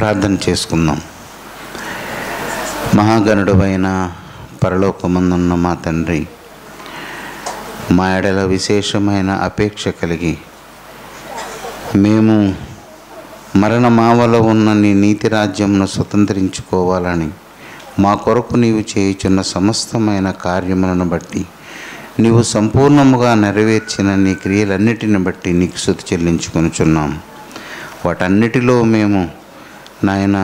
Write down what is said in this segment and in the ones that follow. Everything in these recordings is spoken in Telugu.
ప్రార్థన చేసుకుందాం. మహాగణుడైన పరలోకమందున్న మా తండ్రి, మా ఎడల విశేషమైన అపేక్ష కలిగి మేము మరణమావలో ఉన్న నీ నీతి రాజ్యమును స్వతంత్రించుకోవాలని మా కొరకు నీవు చేయుచున్న సమస్తమైన కార్యములను బట్టి, నీవు సంపూర్ణముగా నెరవేర్చిన నీ క్రియలన్నిటిని బట్టి నీకు స్తుతి చెల్లించుకొనుచున్నాం. వాటన్నిటిలో మేము నాయన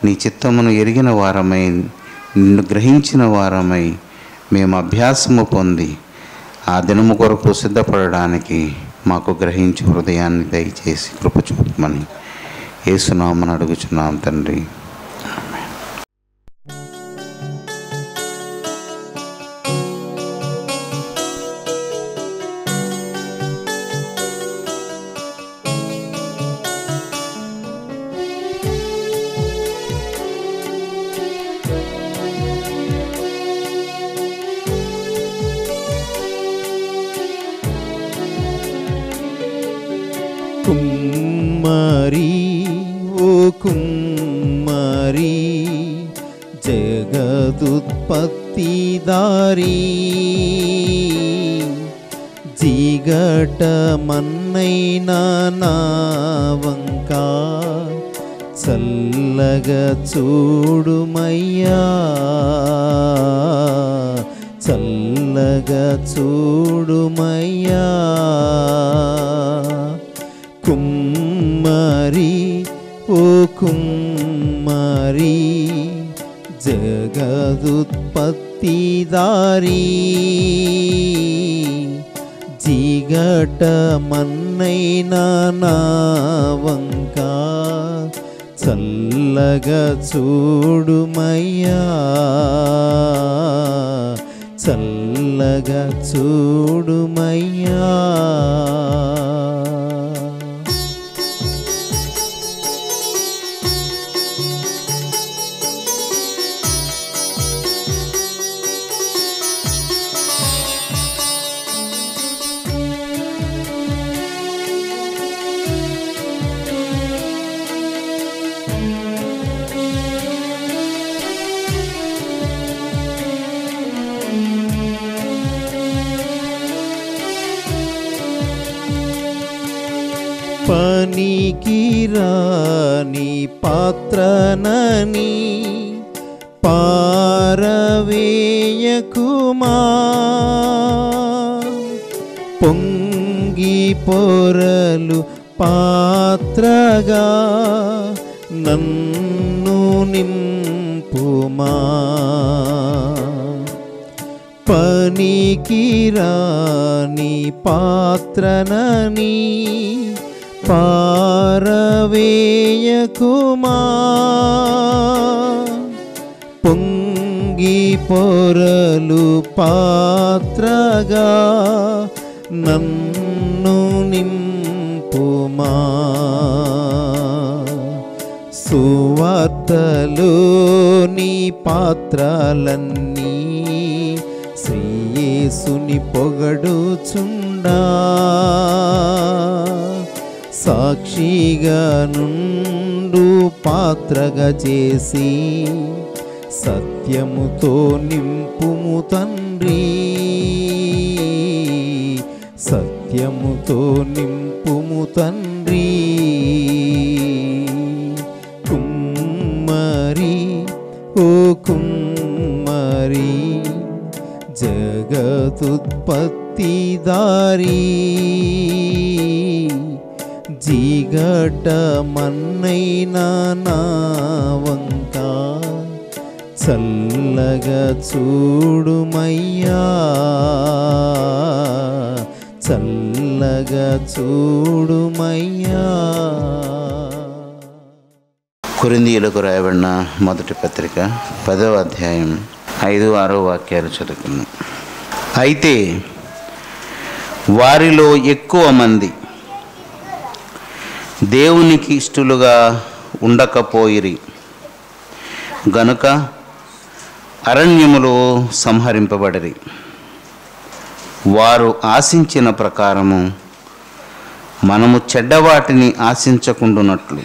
నీ చిత్తమును ఎరిగిన వారమై, నిన్ను గ్రహించిన వారమై మేము అభ్యాసము పొంది ఆ దినము కొరకు సిద్ధపడడానికి మాకు గ్రహించు హృదయాన్ని దయచేసి కృప చూపమని యేసునామమున అడుగుచున్నాం తండ్రి. కుమ్మరి ఓ కుమ్మరి జగదుత్పత్తిదారి, జిగటమన్నైన నా వంక చల్లగా చూడుమయ్యా, చల్లగా చూడుమయ్యా. కుమ్మరి ఓ కుమ్మరి జగదుత్పత్తిదారి, జిగటమన్నైన నా వంక చల్లగా చూడుమయ్యా, చల్లగా చూడుమయ్యా. పనికిరాని పాత్రనని పారవేయకుమా, పొంగి పొరలు పాత్రగా నన్ను నింపుమా. పనికిరాని పాత్రనని పారవేయకుమా, పొంగి పొరలు పాత్రగా నన్ను నింపుమా. సువార్తలోని పాత్రలన్నీ శ్రీ యేసుని పొగడుచుండా, సాక్షిగా నుండు పాత్రగా చేసి సత్యముతో నింపుము తండ్రి, సత్యముతో నింపుము తండ్రి. కుమ్మరి ఓ కుమ్మరి జగదుత్పత్తిదారి, జిగటమన్నైన నా వంక చల్లగా చూడుమయ్యా, చల్లగా చూడుమయ్యా. కొరింథీయులకు రాయబడిన మొదటి పత్రిక 10వ అధ్యాయం 5-6 వాక్యాలు చదువుకున్నాం. అయితే వారిలో ఎక్కువ మంది దేవునికి ఇష్టలుగా ఉండకపోయిరి గనుక అరణ్యములో సంహరింపబడిరి. వారు ఆశించిన ప్రకారము మనము చెడ్డవాటిని ఆశించకుండునట్లు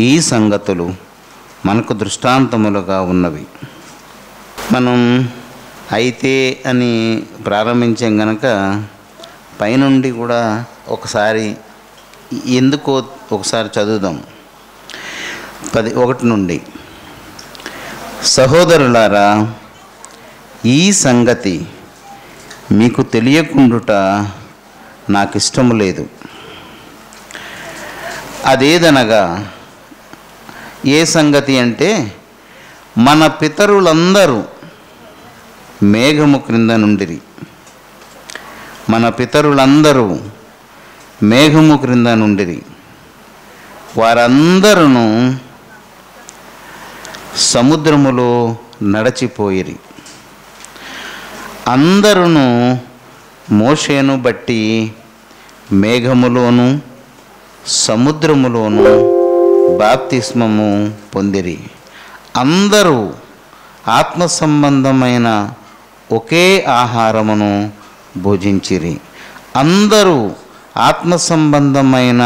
ఈ సంగతులు మనకు దృష్టాంతములుగా ఉన్నవి. మనం అయితే అని ప్రారంభించాం గనక పైనుండి కూడా ఒకసారి ఎందుకో ఒకసారి చదువుదాం. 1 నుండి. సహోదరులారా, ఈ సంగతి మీకు తెలియకుండుట నాకు ఇష్టము లేదు. అదేదనగా, ఏ సంగతి అంటే, మన పితరులందరూ మేఘము క్రింద నుండిరి. మన పితరులందరూ మేఘము క్రింద నుండిరి. వారందరూ సముద్రములో నడచిపోయిరి. అందరూ మోషేను బట్టి మేఘములోను సముద్రములోను బాప్తిస్మము పొందిరి. అందరూ ఆత్మ సంబంధమైన ఒకే ఆహారమును భుజించిరి. అందరూ ఆత్మ సంబంధమైన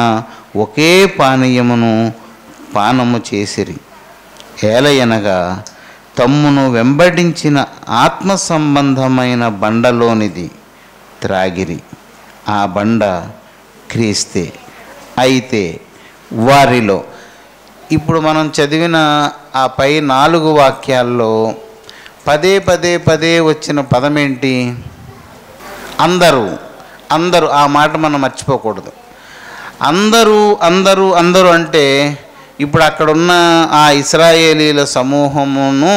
ఒకే పానీయమును పానము చేసిరి. ఏలయనగా తమ్మును వెంబడించిన ఆత్మ సంబంధమైన బండలోనిది త్రాగిరి. ఆ బండ క్రీస్తే. అయితే వారిలో, ఇప్పుడు మనం చదివిన ఆ పై 4 వాక్యాల్లో పదే పదే పదే వచ్చిన పదమేంటి? అందరూ. అందరూ, ఆ మాట మనం మర్చిపోకూడదు. అందరూ అందరూ అందరూ అంటే ఇప్పుడు అక్కడున్న ఆ ఇశ్రాయేలీల సమూహమును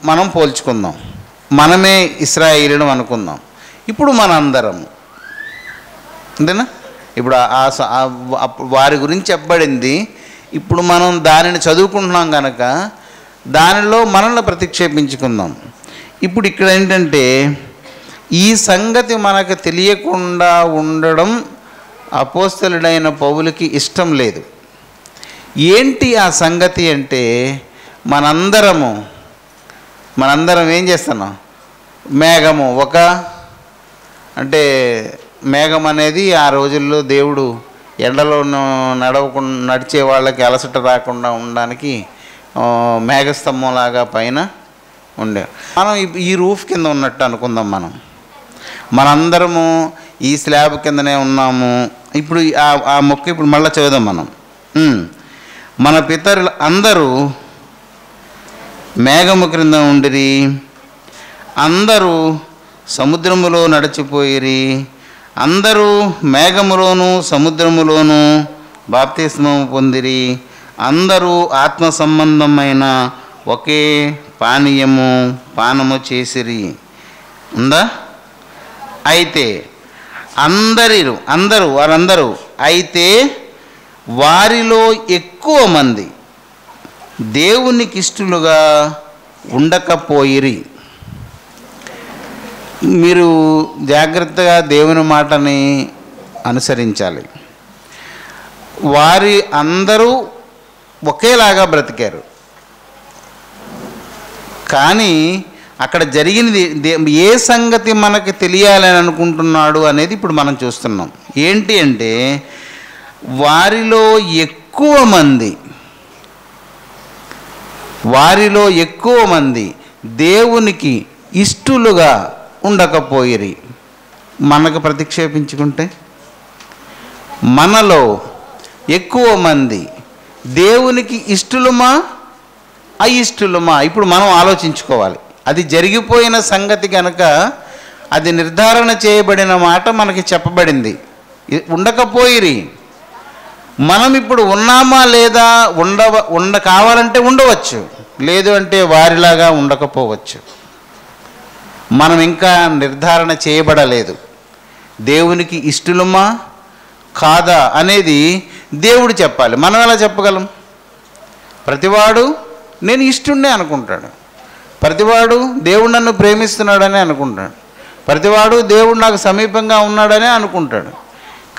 మనం పోల్చుకుందాం. మనమే ఇశ్రాయేలీలు అనుకుందాం. ఇప్పుడు మన అందరం అంతేనా? ఇప్పుడు వారి గురించి చెప్పబడింది. ఇప్పుడు మనం దానిని చదువుకుంటున్నాం కనుక దానిలో మనల్ని ప్రతిక్షేపించుకుందాం. ఇప్పుడు ఇక్కడ ఏంటంటే, ఈ సంగతి మనకు తెలియకుండా ఉండడం అపోస్తలుడైన పౌలుకి ఇష్టం లేదు. ఏంటి ఆ సంగతి అంటే, మనందరం ఏం చేస్తున్నాం? మేఘము అంటే మేఘం అనేది ఆ రోజుల్లో దేవుడు ఎండలో నడిచే వాళ్ళకి అలసట రాకుండా ఉండడానికి మేఘస్తంభంలాగా పైన ఉండే. మనం ఈ రూఫ్ కింద ఉన్నట్టు అనుకుందాం. మనందరము ఈ స్లాబ్ కిందనే ఉన్నాము. ఇప్పుడు ఆ మొక్క ఇప్పుడు మళ్ళీ చదువుదాం మనం. మన పితరులు అందరూ మేఘము క్రింద ఉండిరి. అందరూ సముద్రములో నడిచిపోయిరి. అందరూ మేఘములోను సముద్రములోను బాప్తిస్మము పొందిరి. అందరూ ఆత్మ సంబంధమైన ఒకే పానము చేసిరి. ఉందా? అయితే వారందరూ అయితే వారిలో ఎక్కువ మంది దేవునికి ఇష్టలుగా ఉండకపోయిరి. మీరు జాగ్రత్తగా దేవుని మాటని అనుసరించాలి. వారి అందరూ ఒకేలాగా బ్రతికారు. కానీ అక్కడ జరిగినది ఏ సంగతి మనకు తెలియాలని అనుకుంటున్నాడు అనేది ఇప్పుడు మనం చూస్తున్నాం. ఏంటి అంటే, వారిలో ఎక్కువ మంది దేవునికి ఇష్టలుగా ఉండకపోయిరి. మనకు ప్రతిక్షేపించుకుంటే, మనలో ఎక్కువ మంది దేవునికి ఇష్టలుమా అయిష్టలుమా? ఇప్పుడు మనం ఆలోచించుకోవాలి. అది జరిగిపోయిన సంగతి కనుక అది నిర్ధారణ చేయబడిన మాట మనకి చెప్పబడింది. ఉండకపోయిరి. మనం ఇప్పుడు ఉన్నామా లేదా? కావాలంటే ఉండవచ్చు, లేదు అంటే వారిలాగా ఉండకపోవచ్చు. మనం ఇంకా నిర్ధారణ చేయబడలేదు. దేవునికి ఇష్టలుమా కాదా అనేది దేవుడు చెప్పాలి. మనం ఎలా చెప్పగలం? ప్రతివాడు నేను ఇష్టుణ్ణే అనుకుంటాడు. ప్రతివాడు దేవుడు నన్ను ప్రేమిస్తున్నాడని అనుకుంటాడు. ప్రతివాడు దేవుడు నాకు సమీపంగా ఉన్నాడనే అనుకుంటాడు.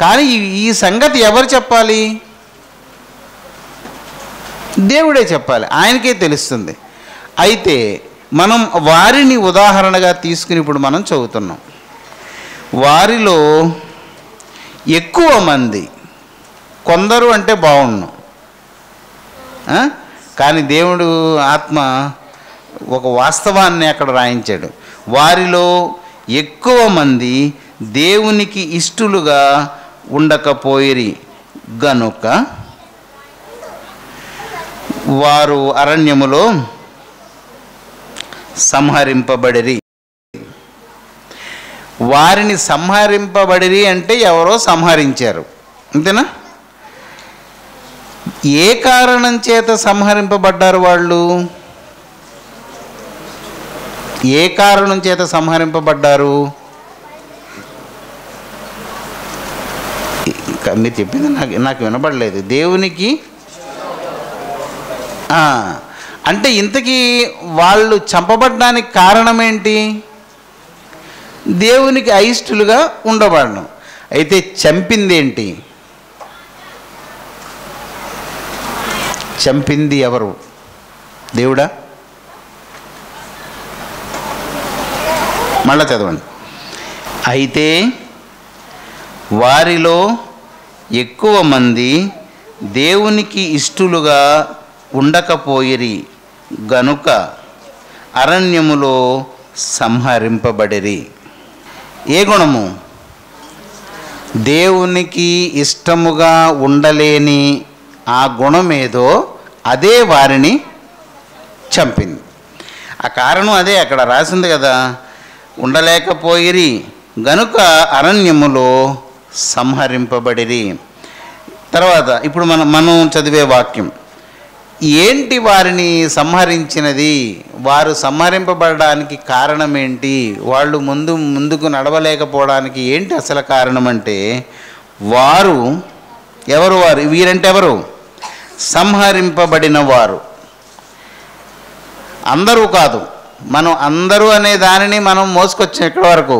కానీ ఈ సంగతి ఎవరు చెప్పాలి? దేవుడే చెప్పాలి. ఆయనకే తెలుస్తుంది. అయితే మనం వారిని ఉదాహరణగా తీసుకుని ఇప్పుడు మనం చదువుతున్నాం. వారిలో ఎక్కువ మంది, కొందరు అంటే బాగుండు, కానీ దేవుడు ఆత్మ ఒక వాస్తవాన్ని అక్కడ రాయించాడు. వారిలో ఎక్కువ మంది దేవునికి ఇష్టలుగా ఉండకపోయిరి గనుక వారు అరణ్యములో సంహరింపబడిరి. వారిని సంహరింపబడిరి అంటే ఎవరో సంహరించారు, అంతేనా? ఏ కారణం చేత సంహరింపబడ్డారు వాళ్ళు? ఏ కారణం చేత సంహరింపబడ్డారు? మీరు చెప్పింది నాకు వినబడలేదు. దేవునికి అంటే ఇంతకీ వాళ్ళు చంపబడ్డానికి కారణం ఏంటి? దేవునికి అయిష్టులుగా ఉండబడడం. అయితే చంపింది ఏంటి? చంపింది ఎవరు? దేవుడా? మళ్ళా చదవండి. అయితే వారిలో ఎక్కువ మంది దేవునికి ఇష్టలుగా ఉండకపోయిరి గనుక అరణ్యములో సంహరింపబడిరి. ఏ గుణము? దేవునికి ఇష్టముగా ఉండలేని ఆ గుణమేదో అదే వారిని చంపింది. ఆ కారణం అదే అక్కడ రాసింది కదా, ఉండలేకపోయిరి గనుక అరణ్యములో సంహరింపబడిరి. తర్వాత ఇప్పుడు మనం చదివే వాక్యం ఏంటి? వారిని సంహరించినది, వారు సంహరింపబడడానికి కారణం ఏంటి? వాళ్ళు ముందుకు నడవలేకపోవడానికి ఏంటి అసలు కారణం అంటే, వారు ఎవరు? వారు వీరంటే ఎవరు? సంహరింపబడిన వారు. అందరూ కాదు, మనం అందరూ అనే దానిని మనం మోసుకొచ్చాం ఇక్కడి వరకు.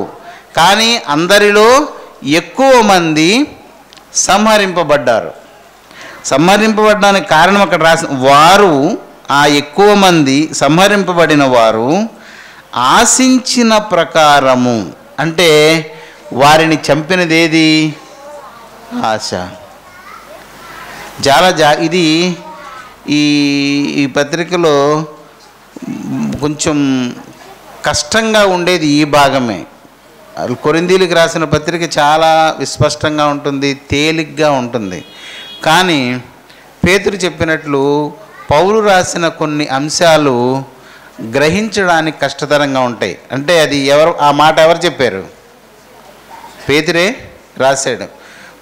కానీ అందరిలో ఎక్కువ మంది సంహరింపబడ్డారు. సంహరింపబడడానికి కారణం అక్కడ రాసిన వారు, ఆ ఎక్కువ మంది సంహరింపబడిన వారు ఆశించిన ప్రకారము. అంటే వారిని చంపినది ఏది? ఆశ. చాలా ఇది ఈ పత్రికలో కొంచెం కష్టంగా ఉండేది ఈ భాగమే. కొరింథీయులకు రాసిన పత్రిక చాలా విస్పష్టంగా ఉంటుంది, తేలిగ్గా ఉంటుంది. కానీ పేతురు చెప్పినట్లు పౌలు రాసిన కొన్ని అంశాలు గ్రహించడానికి కష్టతరంగా ఉంటాయి. అంటే అది ఆ మాట ఎవరు చెప్పారు? పేతురే రాశాడు.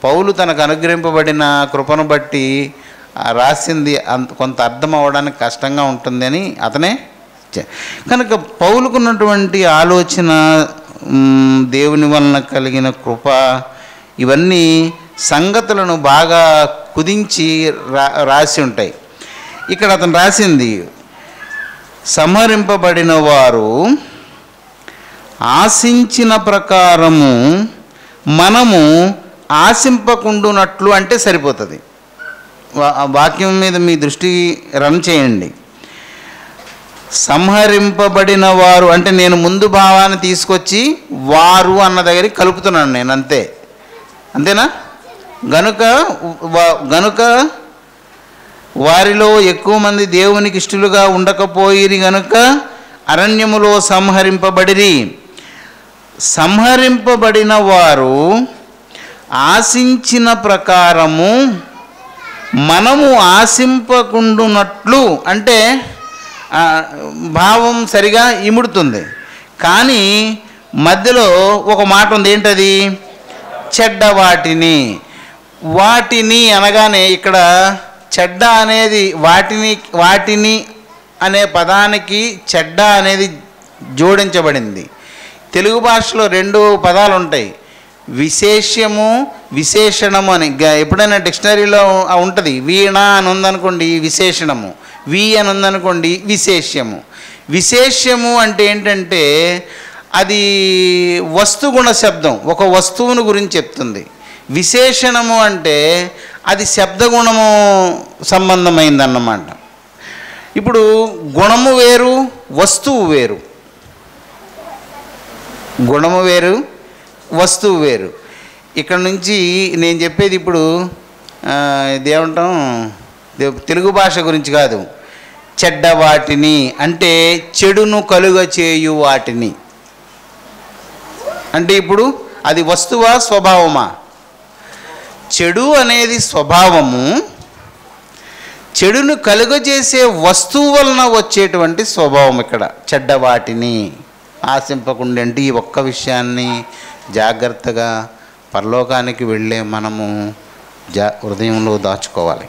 పౌలు తనకు అనుగ్రహింపబడిన కృపను బట్టి రాసింది కొంత అర్థం అవ్వడానికి కష్టంగా ఉంటుందని అతనే. కనుక పౌలుకున్నటువంటి ఆలోచన, దేవుని వలన కలిగిన కృప, ఇవన్నీ సంగతులను బాగా కుదించి రాసి ఉంటాయి. ఇక్కడ అతను రాసింది, సంహరింపబడిన వారు ఆశించిన ప్రకారము మనము ఆశింపకుండునట్లు అంటే సరిపోతుంది. వాక్యం మీద మీ దృష్టి రన్ చేయండి. సంహరింపబడిన వారు అంటే నేను ముందు భావాన్ని తీసుకొచ్చి వారు అన్న దగ్గరికి కలుపుతున్నాను నేను, అంతేనా? గనుక వారిలో ఎక్కువ మంది దేవునికి ఇష్టలుగా ఉండకపోయిరి గనుక అరణ్యములో సంహరింపబడిరి. సంహరింపబడిన వారు ఆశించిన ప్రకారము మనము ఆశింపకుండునట్లు అంటే భావం సరిగా ఇముడుతుంది. కానీ మధ్యలో ఒక మాట ఉంది, ఏంటది? చెడ్డ వాటిని అనగానే ఇక్కడ చెడ్డ అనేది వాటిని అనే పదానికి చెడ్డ అనేది జోడించబడింది. తెలుగు భాషలో రెండు పదాలు ఉంటాయి, విశేష్యము, విశేషణము అని. ఎప్పుడైనా డిక్షనరీలో ఉంటుంది. వీణ అని ఉందనుకోండి విశేషణము, వి అని ఉందనుకోండి విశేష్యము. విశేష్యము అంటే ఏంటంటే అది వస్తుగుణ శబ్దం, ఒక వస్తువును గురించి చెప్తుంది. విశేషణము అంటే అది శబ్దగుణము సంబంధమైందన్నమాట. ఇప్పుడు గుణము వేరు, వస్తువు వేరు. గుణము వేరు, వస్తువు వేరు. ఇక్కడ నుంచి నేను చెప్పేది ఇప్పుడు ఇదేమంటాం, తెలుగు భాష గురించి కాదు, చెడ్డ వాటిని అంటే చెడును కలుగ చేయు వాటిని. అంటే ఇప్పుడు అది వస్తువా స్వభావమా? చెడు అనేది స్వభావము, చెడును కలుగజేసే వస్తువు వలన వచ్చేటువంటి స్వభావం ఇక్కడ చెడ్డ వాటిని ఆశింపకుండా. అంటే ఈ ఒక్క విషయాన్ని జాగ్రత్తగా పరలోకానికి వెళ్ళే మనము హృదయంలో దాచుకోవాలి.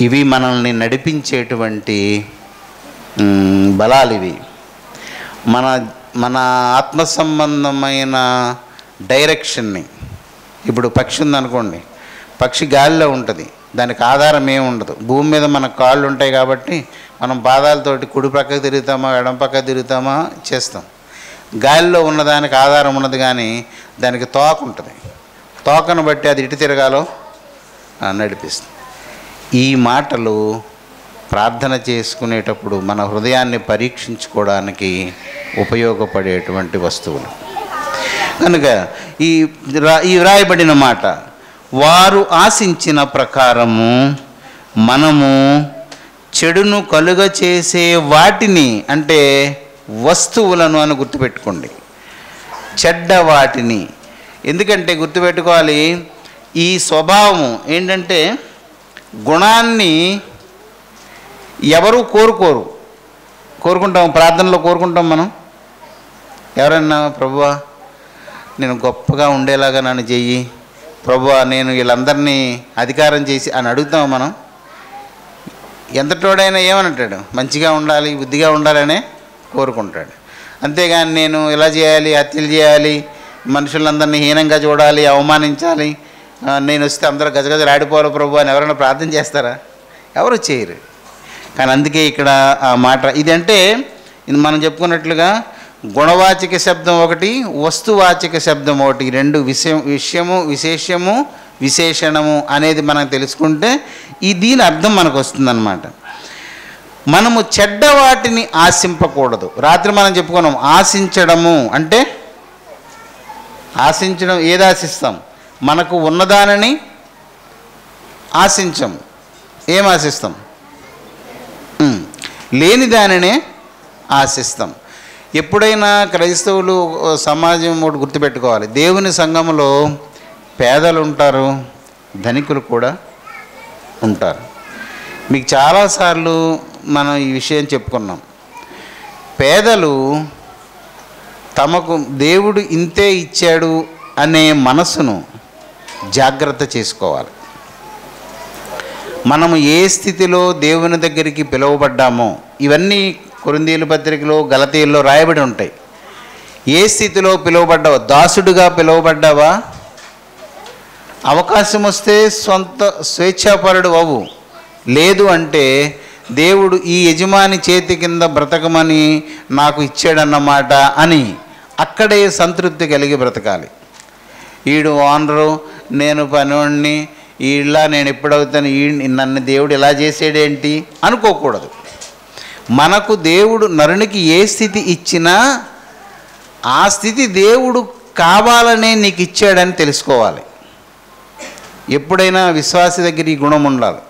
ఇవి మనల్ని నడిపించేటువంటి బలాలు. ఇవి మన ఆత్మ సంబంధమైన డైరెక్షన్ని. ఇప్పుడు పక్షి ఉందనుకోండి, పక్షి గాలిలో ఉంటుంది, దానికి ఆధారం ఏమి ఉండదు. భూమి మీద మన కాళ్ళు ఉంటాయి కాబట్టి మనం పాదాలతోటి కుడి పక్కకు తిరుగుతామా ఎడం పక్కకు తిరుగుతామా చేస్తాం. గాలిలో ఉన్నదానికి ఆధారం ఉన్నది, కానీ దానికి తోక ఉంటుంది. తోకను బట్టి అది ఇటు తిరగాలో నడిపిస్తుంది. ఈ మాటలు ప్రార్థన చేసుకునేటప్పుడు మన హృదయాన్ని పరీక్షించుకోవడానికి ఉపయోగపడేటువంటి వస్తువులు కనుక ఈ వ్రాయబడిన మాట, వారు ఆశించిన ప్రకారము మనము చెడును కలుగ చేసే వాటిని, అంటే వస్తువులను అని గుర్తుపెట్టుకోండి, చెడ్డ వాటిని. ఎందుకంటే గుర్తుపెట్టుకోవాలి, ఈ స్వభావం ఏంటంటే గుణాన్ని ఎవరు కోరుకుంటాం, ప్రార్థనలో కోరుకుంటాం మనం. ఎవరన్నా ప్రభువా నేను గొప్పగా ఉండేలాగా నన్ను చెయ్యి, ప్రభువా నేను వీళ్ళందరినీ అధికారం చేసి అని అడుగుతాం మనం. ఎంతటోడైనా ఏమనంటాడు, మంచిగా ఉండాలి బుద్ధిగా ఉండాలనే కోరుకుంటాడు. అంతేగాని నేను ఇలా చేయాలి, హత్యలు చేయాలి, మనుషులందరినీ హీనంగా చూడాలి, అవమానించాలి, నేను వస్తే అందరూ గజగజలు ఆడిపోవాలి ప్రభు అని ఎవరైనా ప్రార్థన చేస్తారా? ఎవరు చేయరు. కానీ అందుకే ఇక్కడ ఆ మాట ఇదంటే ఇది మనం చెప్పుకున్నట్లుగా గుణవాచక శబ్దం ఒకటి, వస్తువాచక శబ్దం ఒకటి, రెండు విషయము విశేషము విశేషణము అనేది మనం తెలుసుకుంటే దీని అర్థం మనకు వస్తుందన్నమాట. మనము చెడ్డ వాటిని ఆశింపకూడదు. రాత్రి మనం చెప్పుకున్నాం, ఆశించడము అంటే ఆశించడం. ఏది ఆశిస్తాం? మనకు ఉన్నదానిని ఆశించం. ఏం ఆశిస్తాం? లేని దానినే ఆశిస్తాం. ఎప్పుడైనా క్రైస్తవులు సమాజం ఒకటి గుర్తుపెట్టుకోవాలి, దేవుని సంఘంలో పేదలు ఉంటారు, ధనికులు కూడా ఉంటారు. మీకు చాలాసార్లు మనం ఈ విషయం చెప్పుకున్నాం. పేదలు తమకు దేవుడు ఇంతే ఇచ్చాడు అనే మనసును జాగ్రత్త చేసుకోవాలి. మనము ఏ స్థితిలో దేవుని దగ్గరికి పిలువబడ్డామో ఇవన్నీ కొరింథీయుల పత్రికలో గలతీయుల్లో రాయబడి ఉంటాయి. ఏ స్థితిలో పిలువబడ్డావా? దాసుడుగా పిలువబడ్డావా? అవకాశం వస్తే సొంత స్వేచ్ఛాపరుడు అవు. లేదు అంటే దేవుడు ఈ యజమాని చేతి కింద బ్రతకమని నాకు ఇచ్చాడన్నమాట అని అక్కడే సంతృప్తి కలిగి బ్రతకాలి. ఈడు ఓనరు, నేను పనివాడిని, ఇలా నేను ఎప్పుడవుతాను, నన్ను దేవుడు ఇలా చేసాడేంటి అనుకోకూడదు. మనకు దేవుడు నరునికి ఏ స్థితి ఇచ్చినా ఆ స్థితి దేవుడు కావాలనే నీకు ఇచ్చాడని తెలుసుకోవాలి. ఎప్పుడైనా విశ్వాసి దగ్గర ఈ గుణం ఉండాలి.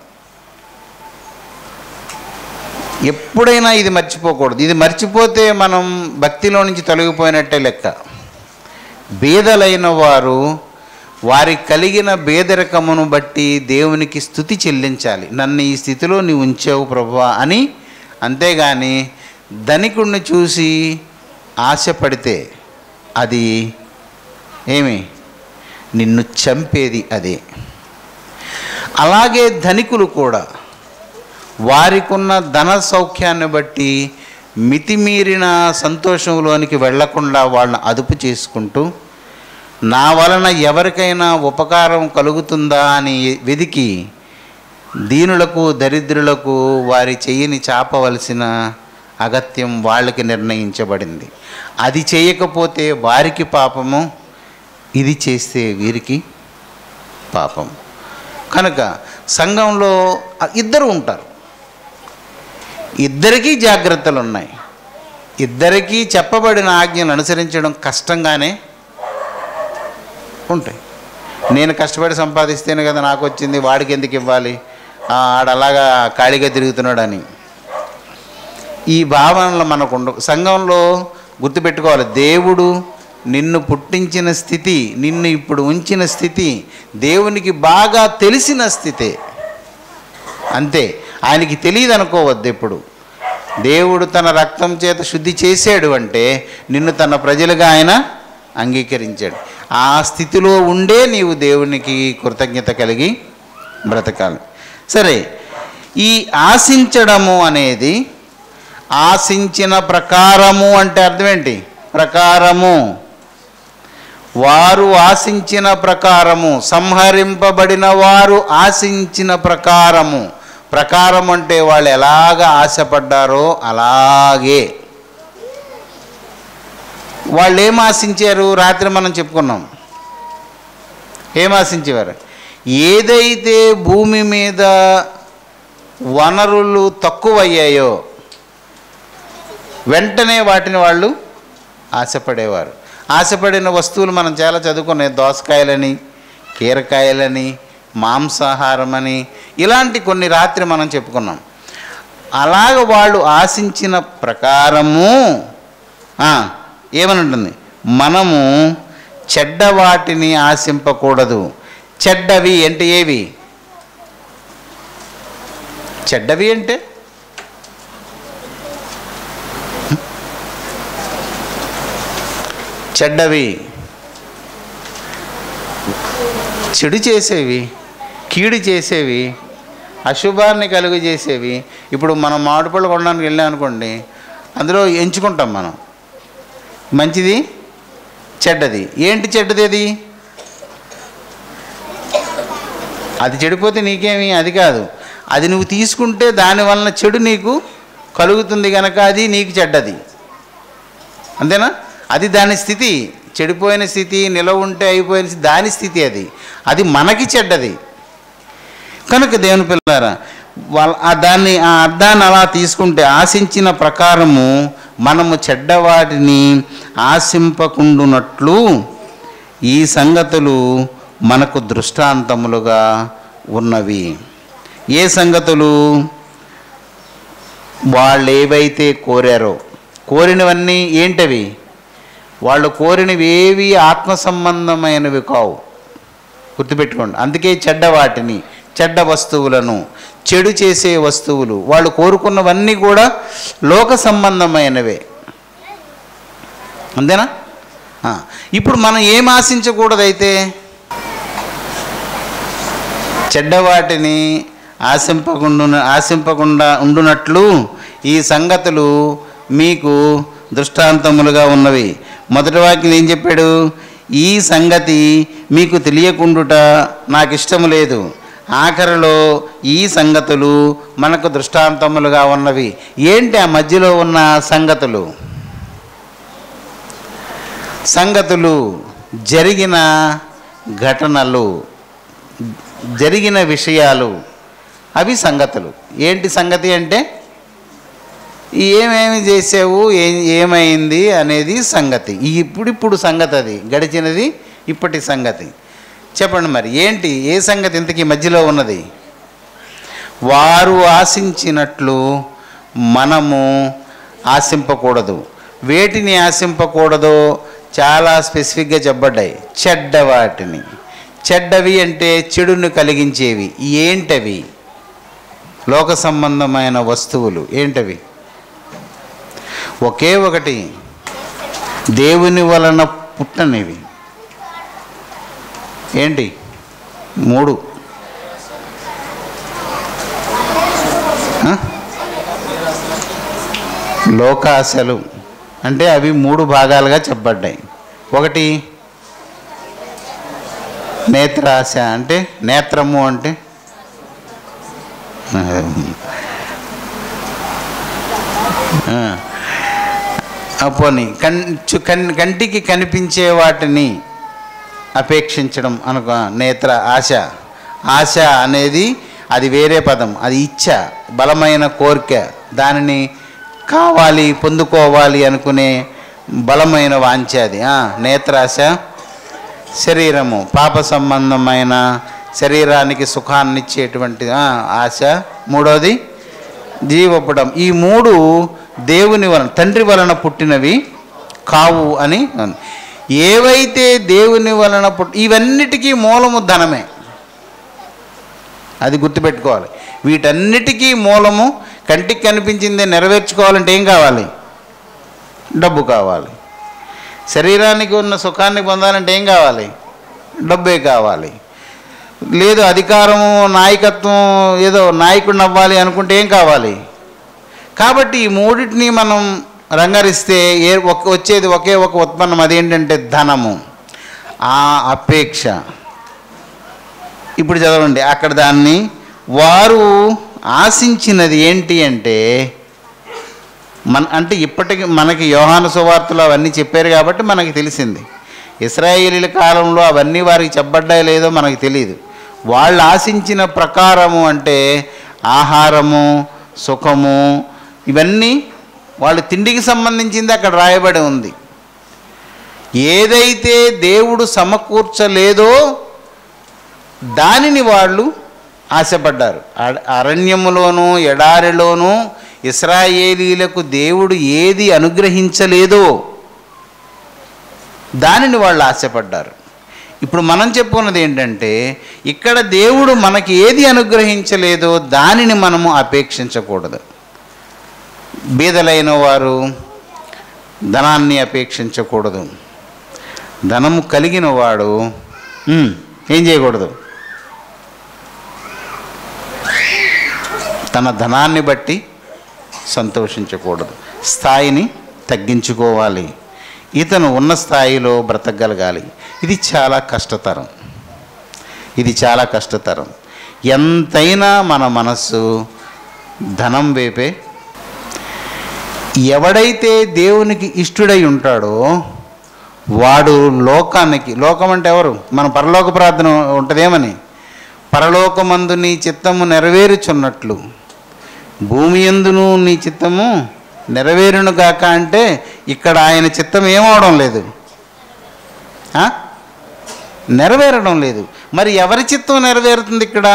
ఎప్పుడైనా ఇది మర్చిపోకూడదు. ఇది మర్చిపోతే మనం భక్తిలో నుంచి తొలగిపోయినట్టే లెక్క. బేదలైన వారు వారి కలిగిన బేదరికమును బట్టి దేవునికి స్తుతి చెల్లించాలి. నన్ను ఈ స్థితిలో నీవు ఉంచావు ప్రభువా అని. అంతేగాని ధనికుడిని చూసి ఆశపడితే అది నిన్ను చంపేది అదే. అలాగే ధనికులు కూడా వారికున్న ధన సౌఖ్యాన్ని బట్టి మితిమీరిన సంతోషంలోనికి వెళ్లకుండా వాళ్ళని అదుపు చేసుకుంటూ నా వలన ఎవరికైనా ఉపకారం కలుగుతుందా అని వెదికి దీనులకు దరిద్రులకు వారి చెయ్యిని చాపవలసిన అగత్యం వాళ్ళకి నిర్ణయించబడింది. అది చేయకపోతే వారికి పాపము, ఇది చేస్తే వీరికి పాపం. కనుక సంఘంలో ఇద్దరు ఉంటారు, ఇద్దరికీ జాగ్రత్తలు ఉన్నాయి. ఇద్దరికీ చెప్పబడిన ఆజ్ఞలు అనుసరించడం కష్టంగానే ఉంటాయి. నేను కష్టపడి సంపాదిస్తేనే కదా నాకు వచ్చింది, వాడికి ఎందుకు ఇవ్వాలి, ఆడలాగా ఖాళీగా తిరుగుతున్నాడని ఈ భావనలు మనకు ఉండవు. సంఘంలో గుర్తుపెట్టుకోవాలి, దేవుడు నిన్ను పుట్టించిన స్థితి, నిన్ను ఇప్పుడు ఉంచిన స్థితి దేవునికి బాగా తెలిసిన స్థితే, అంతే. ఆయనకి తెలియదు అనుకోవద్దు. ఎప్పుడు దేవుడు తన రక్తం చేత శుద్ధి చేశాడు అంటే నిన్ను తన ప్రజలుగా ఆయన అంగీకరించాడు. ఆ స్థితిలో ఉండే నీవు దేవునికి కృతజ్ఞత కలిగి బ్రతకాలి. సరే, ఈ ఆశించడము అనేది, ఆశించిన ప్రకారము అంటే అర్థం ఏంటి? ప్రకారము, వారు ఆశించిన ప్రకారము, సంహరింపబడిన వారు ఆశించిన ప్రకారము. ప్రకారం అంటే వాళ్ళు ఎలాగ ఆశపడ్డారో అలాగే. వాళ్ళు ఏం ఆశించారు? రాత్రి మనం చెప్పుకున్నాం. ఏం ఆశించేవారు? ఏదైతే భూమి మీద వనరులు తక్కువయ్యాయో వెంటనే వాటిని వాళ్ళు ఆశపడేవారు. ఆశపడిన వస్తువులు మనం చాలా చదువుకున్నాయి. దోసకాయలని, కీరకాయలని, మాంసాహారమని, ఇలాంటి కొన్ని రాత్రి మనం చెప్పుకున్నాం. అలాగ వాళ్ళు ఆశించిన ప్రకారము ఏమని ఉంటుంది? మనము చెడ్డ వాటిని ఆశింపకూడదు. చెడ్డవి అంటే ఏవి? చెడ్డవి అంటే చెడ్డవి, చెడు చేసేవి, కీడు చేసేవి, అశుభాన్ని కలుగు చేసేవి. ఇప్పుడు మనం మామిడిపళ్ళు కొనడానికి వెళ్ళాం అనుకోండి, అందులో ఎంచుకుంటాం మనం మంచిది, చెడ్డది. ఏంటి చెడ్డది? అది చెడిపోతే నీకేమి, అది కాదు. అది నువ్వు తీసుకుంటే దానివలన చెడు నీకు కలుగుతుంది కనుక అది నీకు చెడ్డది, అంతేనా? అది దాని స్థితి, చెడిపోయిన స్థితి, నిలవ ఉంటే అయిపోయిన దాని స్థితి, అది మనకి చెడ్డది. కనుక దేవుని పిల్లారా, దాన్ని ఆ అర్థాన్ని అలా తీసుకుంటే, ఆశించిన ప్రకారము మనము చెడ్డవాటిని ఆశింపకుండునట్లు ఈ సంగతులు మనకు దృష్టాంతములుగా ఉన్నవి. ఏ సంగతులు? వాళ్ళు ఏవైతే కోరారో, కోరినవన్నీ ఏంటవి? వాళ్ళు కోరినవి ఏవి ఆత్మ సంబంధమైనవి కావు, గుర్తుపెట్టుకోండి. అందుకే చెడ్డవాటిని, చెడ్డ వస్తువులను, చెడు చేసే వస్తువులు, వాళ్ళు కోరుకున్నవన్నీ కూడా లోక సంబంధమైనవే, అంతేనా? ఇప్పుడు మనం ఏం ఆశించకూడదైతే? చెడ్డవాటిని ఆశింపకుండా ఉండునట్లు ఈ సంగతులు మీకు దృష్టాంతములుగా ఉన్నవి. మొదటి వాక్యం ఏం చెప్పాడు? ఈ సంగతి మీకు తెలియకుండుట నాకు ఇష్టము లేదు. ఆఖరిలో ఈ సంగతులు మనకు దృష్టాంతములుగా ఉన్నవి. ఏంటి ఆ మధ్యలో ఉన్న సంగతులు? సంగతులు జరిగిన ఘటనలు, జరిగిన విషయాలు, అవి సంగతులు. ఏంటి సంగతి అంటే ఏమేమి చేసావు, ఏమైంది అనేది సంగతి. ఇప్పుడు సంగతి, అది గడిచినది, ఇప్పటి సంగతి. చెప్పండి మరి ఏంటి, ఏ సంగతి ఇంతకీ మధ్యలో ఉన్నది? వారు ఆశించినట్లు మనము ఆశింపకూడదు. వేటిని ఆశింపకూడదో చాలా స్పెసిఫిక్గా చెప్పబడ్డాయి. చెడ్డవాటిని. చెడ్డవి అంటే చెడును కలిగించేవి. ఏంటవి? లోక సంబంధమైన వస్తువులు. ఏంటవి? ఒకే ఒకటి, దేవుని వలన పుట్టనివి. ఏంటి? 3. లోకాశలు అంటే అవి 3 భాగాలుగా చెప్పబడ్డాయి. ఒకటి నేత్రాశ, అంటే నేత్రము అంటే పోనీ కంటికి కనిపించే వాటిని అపేక్షించడం అనుకో, నేత్ర ఆశ. ఆశ అనేది అది వేరే పదం, అది ఇచ్చ, బలమైన కోరిక, దానిని కావాలి, పొందుకోవాలి అనుకునే బలమైన వాంఛ అది నేత్రాశ. శరీరము, పాప సంబంధమైన శరీరానికి సుఖాన్ని ఇచ్చేటువంటి ఆశ. మూడోది జీవపుడం. ఈ మూడు దేవుని వలన, తండ్రి వలన పుట్టినవి కావు అని. ఏవైతే దేవుని వలన ఇవన్నిటికీ మూలము ధనమే, అది గుర్తుపెట్టుకోవాలి. వీటన్నిటికీ మూలము, కంటికి కనిపించిందే నెరవేర్చుకోవాలంటే ఏం కావాలి? డబ్బు కావాలి. శరీరానికి ఉన్న సుఖాన్ని పొందాలంటే ఏం కావాలి? డబ్బే కావాలి. లేదు అధికారము, నాయకత్వం, ఏదో నాయకుడిని అవ్వాలి అనుకుంటే ఏం కావాలి? కాబట్టి ఈ మూడింటిని మనం రంగరిస్తే వచ్చేది ఒకే ఒక ఉత్పన్నం, అదేంటంటే ధనము, ఆ అపేక్ష. ఇప్పుడు చదవండి అక్కడ దాన్ని. వారు ఆశించినది ఏంటి అంటే అంటే ఇప్పటికి మనకి యోహాను సువార్తలు అవన్నీ చెప్పారు కాబట్టి మనకి తెలిసింది. ఇశ్రాయేలీల కాలంలో అవన్నీ వారికి చెప్పబడ్డాయో లేదో మనకి తెలియదు. వాళ్ళు ఆశించిన ప్రకారము అంటే ఆహారము, సుఖము, ఇవన్నీ వాళ్ళు తిండికి సంబంధించింది అక్కడ రాయబడి ఉంది. ఏదైతే దేవుడు సమకూర్చలేదో దానిని వాళ్ళు ఆశపడ్డారు. అరణ్యములోనూ ఎడారిలోనూ ఇశ్రాయేలీలకు దేవుడు ఏది అనుగ్రహించలేదో దానిని వాళ్ళు ఆశపడ్డారు. ఇప్పుడు మనం చెప్పుకున్నది ఏంటంటే ఇక్కడ దేవుడు మనకి ఏది అనుగ్రహించలేదో దానిని మనము అపేక్షించకూడదు. బీదలైన వారు ధనాన్ని అపేక్షించకూడదు. ధనము కలిగిన వాడు ఏం చేయకూడదు? తన ధనాన్ని బట్టి సంతోషించకూడదు. స్థాయిని తగ్గించుకోవాలి. ఇతను ఉన్న స్థాయిలో బ్రతకగలగాలి. ఇది చాలా కష్టతరం. ఎంతైనా మన మనస్సు ధనం వైపే. ఎవడైతే దేవునికి ఇష్టుడై ఉంటాడో వాడు లోకానికి, లోకం అంటే ఎవరు? మన పరలోక ప్రార్థన ఉంటుందేమని, పరలోకమందు నీ చిత్తము నెరవేరుచున్నట్లు భూమి యందును నీ చిత్తము నెరవేరును గాక అంటే ఇక్కడ ఆయన చిత్తం ఏమవడం లేదు, నెరవేరడం లేదు. మరి ఎవరి చిత్తం నెరవేరుతుంది ఇక్కడ?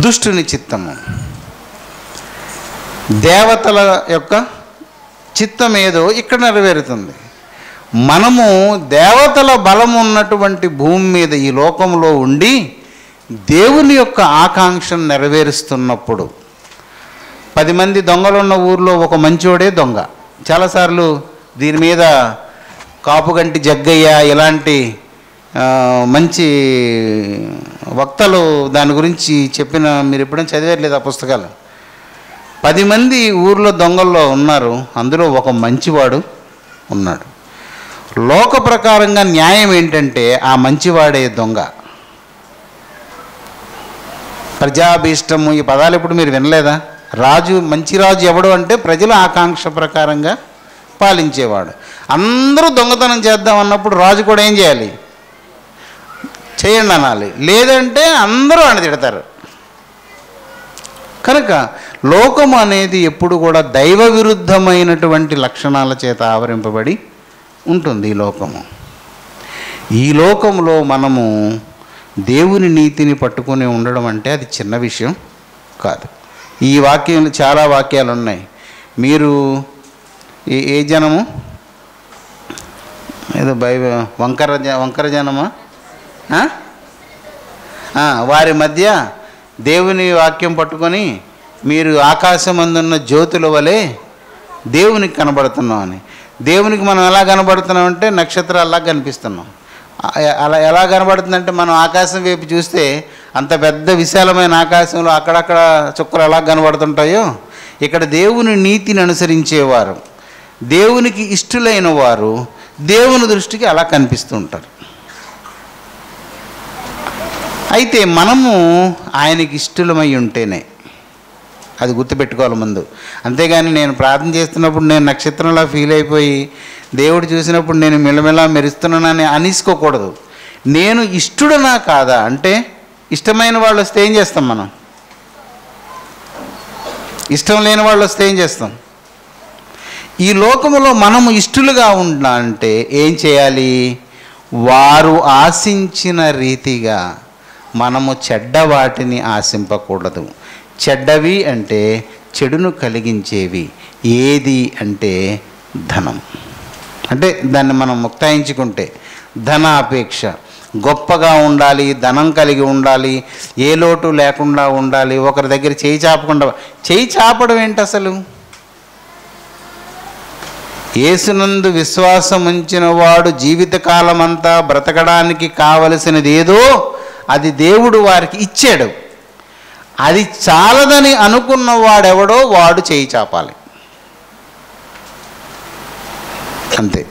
దుష్టుని చిత్తము. దేవతల యొక్క చిత్తం ఏదో ఇక్కడ నెరవేరుతుంది. మనము దేవతల బలం ఉన్నటువంటి భూమి మీద ఈ లోకంలో ఉండి దేవుని యొక్క ఆకాంక్షను నెరవేరుస్తున్నప్పుడు, 10 మంది దొంగలున్న ఊర్లో ఒక మంచోడే దొంగ. చాలాసార్లు దీని మీద కాపుగంటి జగ్గయ్య ఇలాంటి మంచి వక్తలు దాని గురించి చెప్పిన మీరు ఎప్పుడైనా చదివేయలేదు ఆ పుస్తకాలు. 10 మంది ఊర్లో దొంగల్లో ఉన్నారు, అందులో ఒక మంచివాడు ఉన్నాడు. లోక ప్రకారంగా న్యాయం ఏంటంటే ఆ మంచివాడే దొంగ. ప్రజాభీష్టము, ఈ పదాలు ఇప్పుడు మీరు వినలేదా? రాజు, మంచి రాజు ఎవడు అంటే ప్రజల ఆకాంక్ష ప్రకారంగా పాలించేవాడు. అందరూ దొంగతనం చేద్దాం అన్నప్పుడు రాజు కూడా ఏం చేయాలి? చేయండి అనాలి, లేదంటే అందరూ అని తిడతారు. కనుక లోకం అనేది ఎప్పుడు కూడా దైవ విరుద్ధమైనటువంటి లక్షణాల చేత ఆవరింపబడి ఉంటుంది ఈ లోకము. ఈ లోకంలో మనము దేవుని నీతిని పట్టుకుని ఉండడం అంటే అది చిన్న విషయం కాదు. ఈ వాక్యం, చాలా వాక్యాలు ఉన్నాయి. మీరు ఏ జనము, ఏదో వంకర జనమా, వారి మధ్య దేవుని వాక్యం పట్టుకొని మీరు ఆకాశమందున్న జ్యోతుల వలె దేవునికి కనబడుతున్నామని. దేవునికి మనం ఎలా కనబడుతున్నామంటే నక్షత్రాల్లా కనిపిస్తున్నాం. అలా ఎలా కనబడుతుందంటే మనం ఆకాశం వైపు చూస్తే అంత పెద్ద విశాలమైన ఆకాశంలో అక్కడక్కడ చుక్కలు ఎలా కనబడుతుంటాయో ఇక్కడ దేవుని నీతిని అనుసరించేవారు, దేవునికి ఇష్టలైన వారు దేవుని దృష్టికి అలా కనిపిస్తూ ఉంటారు. అయితే మనము ఆయనకి ఇష్టలమై ఉంటేనే, అది గుర్తుపెట్టుకోవాలి ముందు. అంతేగాని నేను ప్రార్థన చేస్తున్నప్పుడు నేను నక్షత్రంలా ఫీల్ అయిపోయి దేవుడు చూసినప్పుడు నేను మెల్లమెల్లా మెరుస్తున్నానని అనేసుకోకూడదు. నేను ఇష్టడునా కాదా అంటే, ఇష్టమైన వాళ్ళు వస్తే ఏం చేస్తాం మనం? ఇష్టం లేని వాళ్ళు వస్తే ఏం చేస్తాం? ఈ లోకములో మనము ఇష్టలుగా ఉండాలంటే ఏం చేయాలి? వారు ఆశించిన రీతిగా మనము చెడ్డ వాటిని ఆశింపకూడదు. చెడ్డవి అంటే చెడును కలిగించేవి. ఏది అంటే ధనం. అంటే దాన్ని మనం ముక్తాయించుకుంటే ధనాపేక్ష, గొప్పగా ఉండాలి, ధనం కలిగి ఉండాలి, ఏ లోటు లేకుండా ఉండాలి, ఒకరి దగ్గర చేయి చాపకుండా. చేయి చాపడం ఏంటి అసలు? యేసునందు విశ్వాసం ఉంచిన వాడు జీవితకాలం అంతా బ్రతకడానికి కావలసినది ఏదో అది దేవుడు వారికి ఇచ్చాడు. అది చాలదని అనుకున్న వాడెవడో వాడు చేయి చాపాలి, అంతే.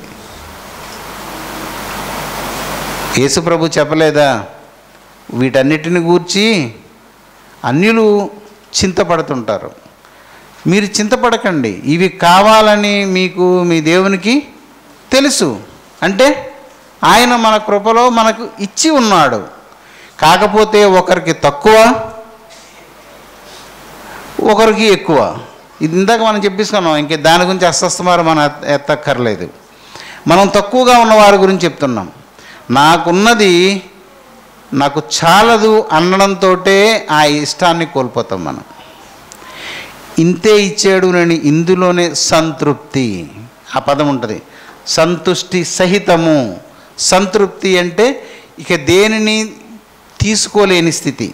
యేసుప్రభు చెప్పలేదా? వీటన్నిటిని గూర్చి అన్యులు చింతపడుతుంటారు, మీరు చింతపడకండి, ఇవి కావాలని మీకు మీ దేవునికి తెలుసు. అంటే ఆయన మన కృపలో మనకు ఇచ్చి ఉన్నాడు. కాకపోతే ఒకరికి తక్కువ, ఒకరికి ఎక్కువ. ఇది ఇందాక మనం చెప్పేసుకున్నాం, ఇంక దాని గురించి అస్తమారు మనం ఎత్తక్కర్లేదు. మనం తక్కువగా ఉన్న వారి గురించి చెప్తున్నాం. నాకున్నది నాకు చాలదు అనడంతో ఆ ఇష్టాన్ని కోల్పోతాం మనం. ఇంతే ఇచ్చాడు నేను ఇందులోనే సంతృప్తి, ఆ పదం ఉంటుంది. సంతుష్టి సహితము. సంతృప్తి అంటే ఇక దేనిని తీసుకోలేని స్థితి.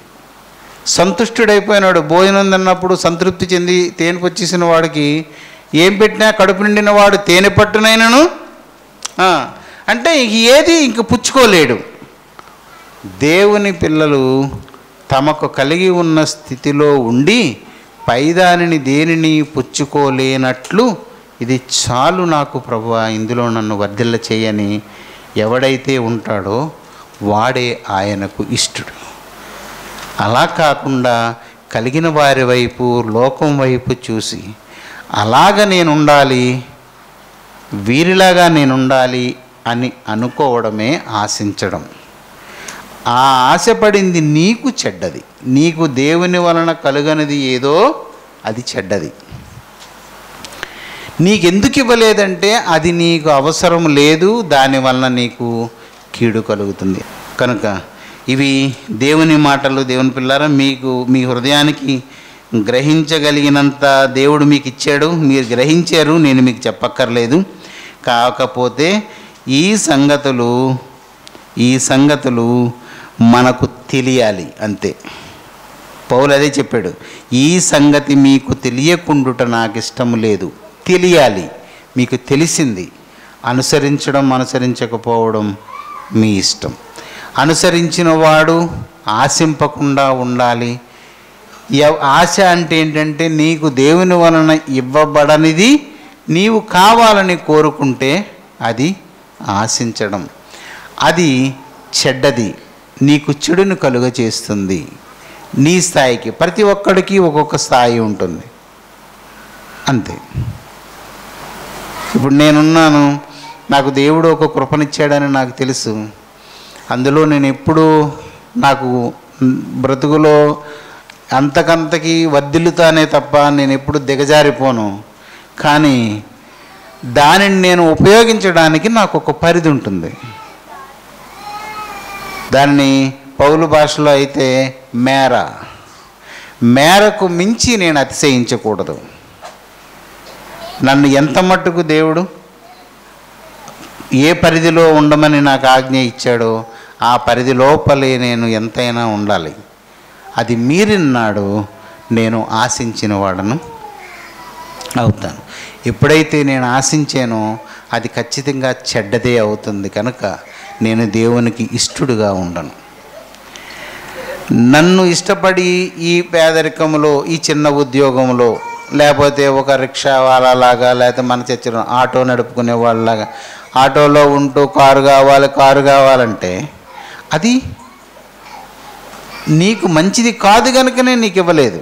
సంతుష్టుడైపోయినాడు. భోజనం తిన్నప్పుడు సంతృప్తి చెంది తేనె వచ్చేసిన వాడికి ఏం పెట్టినా కడుపు నిండిన వాడు తేనె పట్టునైనను అంటే ఏది ఇంక పుచ్చుకోలేడు. దేవుని పిల్లలు తమకు కలిగి ఉన్న స్థితిలో ఉండి పైదానిని దేనిని పుచ్చుకోలేనట్లు ఇది చాలు నాకు ప్రభువా, ఇందులో నన్ను వర్ధిల్ల చేయని ఎవడైతే ఉంటాడో వాడే ఆయనకు ఇష్టడు. అలా కాకుండా కలిగిన వారి వైపు, లోకం వైపు చూసి అలాగ నేనుండాలి, వీరిలాగా నేనుండాలి అని అనుకోవడమే ఆశించడం. ఆ ఆశపడింది నీకు చెడ్డది. నీకు దేవుని వలన కలుగనిది ఏదో అది చెడ్డది. నీకెందుకు ఇవ్వలేదంటే అది నీకు అవసరం లేదు, దానివలన నీకు కీడు కలుగుతుంది. కనుక ఇవి దేవుని మాటలు. దేవుని పిల్లారా, మీకు మీ హృదయానికి గ్రహించగలిగినంత దేవుడు మీకు ఇచ్చాడు, మీరు గ్రహించారు, నేను మీకు చెప్పక్కర్లేదు. కాకపోతే ఈ సంగతులు మనకు తెలియాలి, అంతే. పౌలు అదే చెప్పాడు, ఈ సంగతి మీకు తెలియకుండుట నాకు ఇష్టం లేదు. తెలియాలి, మీకు తెలిసింది. అనుసరించడం అనుసరించకపోవడం మీ ఇష్టం. అనుసరించిన వాడు ఆశింపకుండా ఉండాలి. ఆశ అంటే ఏంటంటే నీకు దేవుని వలన ఇవ్వబడనిది నీవు కావాలని కోరుకుంటే అది ఆశించడం. అది చెడ్డది, నీకు చెడును కలుగచేస్తుంది. నీ స్థాయికి, ప్రతి ఒక్కడికి ఒక్కొక్క స్థాయి ఉంటుంది, అంతే. ఇప్పుడు నేనున్నాను, నాకు దేవుడు ఒక కృపనిచ్చాడని నాకు తెలుసు. అందులో నేను ఎప్పుడూ నాకు బ్రతుకులో అంతకంతకి వర్ధిల్లుతానే తప్ప నేను ఎప్పుడు దిగజారిపోను. కానీ దానిని నేను ఉపయోగించడానికి నాకు ఒక పరిధి ఉంటుంది. దాన్ని పౌలు భాషలో అయితే మేరకు మించి నేను అతిశయించకూడదు. నన్ను ఎంత మట్టుకు దేవుడు ఏ పరిధిలో ఉండమని నాకు ఆజ్ఞ ఇచ్చాడో ఆ పరిధి లోపలే నేను ఎంతైనా ఉండాలి. అది మీరినాడు నేను ఆశించిన వాడను అవుతాను. ఎప్పుడైతే నేను ఆశించానో అది ఖచ్చితంగా చెడ్డదే అవుతుంది. కనుక నేను దేవునికి ఇష్టడుగా ఉండను. నన్ను ఇష్టపడి ఈ పేదరికంలో, ఈ చిన్న ఉద్యోగంలో, లేకపోతే ఒక రిక్షా వాళ్ళలాగా, లేకపోతే మన చర్చలో ఆటో నడుపుకునే వాళ్ళలాగా ఆటోలో ఉంటూ కారు కావాలంటే అది నీకు మంచిది కాదు కనుకనే నీకు ఇవ్వలేదు.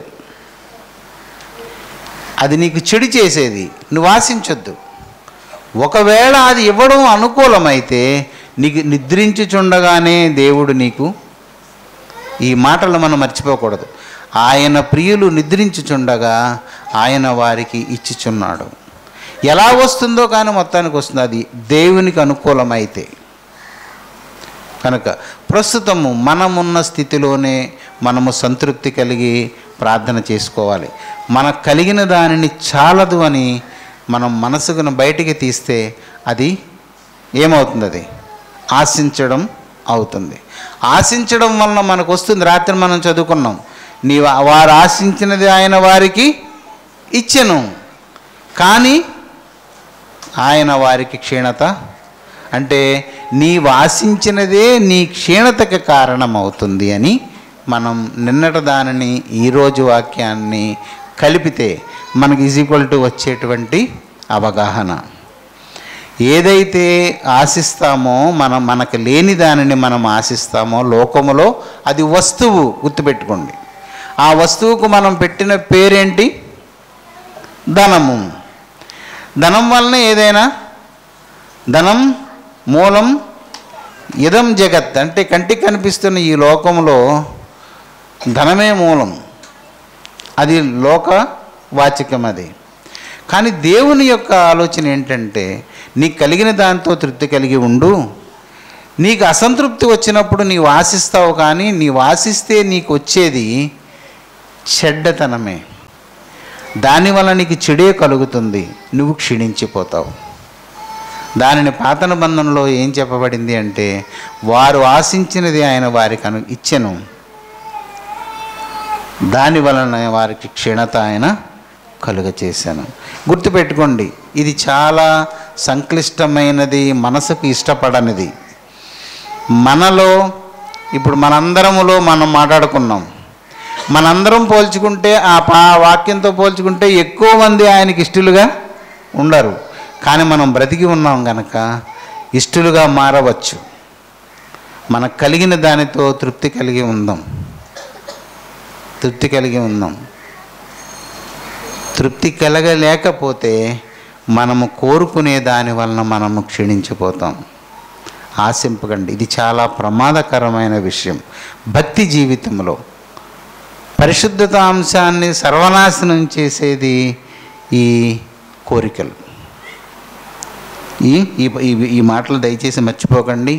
అది నీకు చెడు చేసేది, నువ్వు ఆశించొద్దు. ఒకవేళ అది ఇవ్వడం అనుకూలమైతే నీకు నిద్రించుచుండగానే దేవుడు నీకు, ఈ మాటలు మనం మర్చిపోకూడదు, ఆయన ప్రియులు నిద్రించుచుండగా ఆయన వారికి ఇచ్చుచున్నాడు. ఎలా వస్తుందో కానీ మొత్తానికి వస్తుంది, అది దేవునికి అనుకూలమైతే. కనుక ప్రస్తుతము మనమున్న స్థితిలోనే మనము సంతృప్తి కలిగి ప్రార్థన చేసుకోవాలి. మనకు కలిగిన దానిని చాలదు అని మనం మనసుకును బయటికి తీస్తే అది ఏమవుతుంది? అది ఆశించడం అవుతుంది. ఆశించడం వలన మనకు వస్తుంది. రాత్రి మనం చదువుకున్నాం, వారు ఆశించినది ఆయన వారికి ఇచ్చెను, కానీ ఆయన వారికి క్షీణత, అంటే నీవు ఆశించినదే నీ క్షీణతకి కారణమవుతుంది అని మనం నిన్నటి దానిని ఈరోజు వాక్యాన్ని కలిపితే మనకి ఈక్వల్ టు వచ్చేటువంటి అవగాహన. ఏదైతే ఆశిస్తామో మనకు లేని దానిని మనం ఆశిస్తామో లోకములో, అది వస్తువు. గుర్తుపెట్టుకోండి, ఆ వస్తువుకు మనం పెట్టిన పేరేంటి? ధనము. ధనం వలన ఏదైనా, ధనం మూలం ఇదం జగత్, అంటే కంటికి కనిపిస్తున్న ఈ లోకంలో ధనమే మూలం, అది లోక వాచికం అది. కానీ దేవుని యొక్క ఆలోచన ఏంటంటే నీకు కలిగిన దాంతో తృప్తి కలిగి ఉండు. నీకు అసంతృప్తి వచ్చినప్పుడు నీవు ఆశిస్తావు, కానీ నీవు ఆశిస్తే నీకు వచ్చేది చెడ్డతనమే. దానివల్ల నీకు చెడే కలుగుతుంది, నువ్వు క్షీణించిపోతావు. దానిని పాత నిబంధనలో ఏం చెప్పబడింది అంటే, వారు ఆశించినది ఆయన వారికి ఇచ్చెను, దాని వలన వారికి క్షీణత ఆయన కలుగ చేశాను. గుర్తుపెట్టుకోండి, ఇది చాలా సంక్లిష్టమైనది, మనసుకు ఇష్టపడనిది. మనలో ఇప్పుడు మనందరములో మనం మాట్లాడుకున్నాం, మనందరం పోల్చుకుంటే ఆ వాక్యంతో పోల్చుకుంటే ఎక్కువ మంది ఆయనకి ఇష్టలుగా ఉండరు. కానీ మనం బ్రతికి ఉన్నాం కనుక ఇష్టలుగా మారవచ్చు. మనకు కలిగిన దానితో తృప్తి కలిగి ఉందాం. తృప్తి కలగలేకపోతే మనము కోరుకునే దాని వలన మనము క్షీణించిపోతాం. ఆశింపకండి, ఇది చాలా ప్రమాదకరమైన విషయం. భక్తి జీవితంలో పరిశుద్ధత అంశాన్ని సర్వనాశనం చేసేది ఈ కోరికలు. ఈ మాటలు దయచేసి మర్చిపోకండి.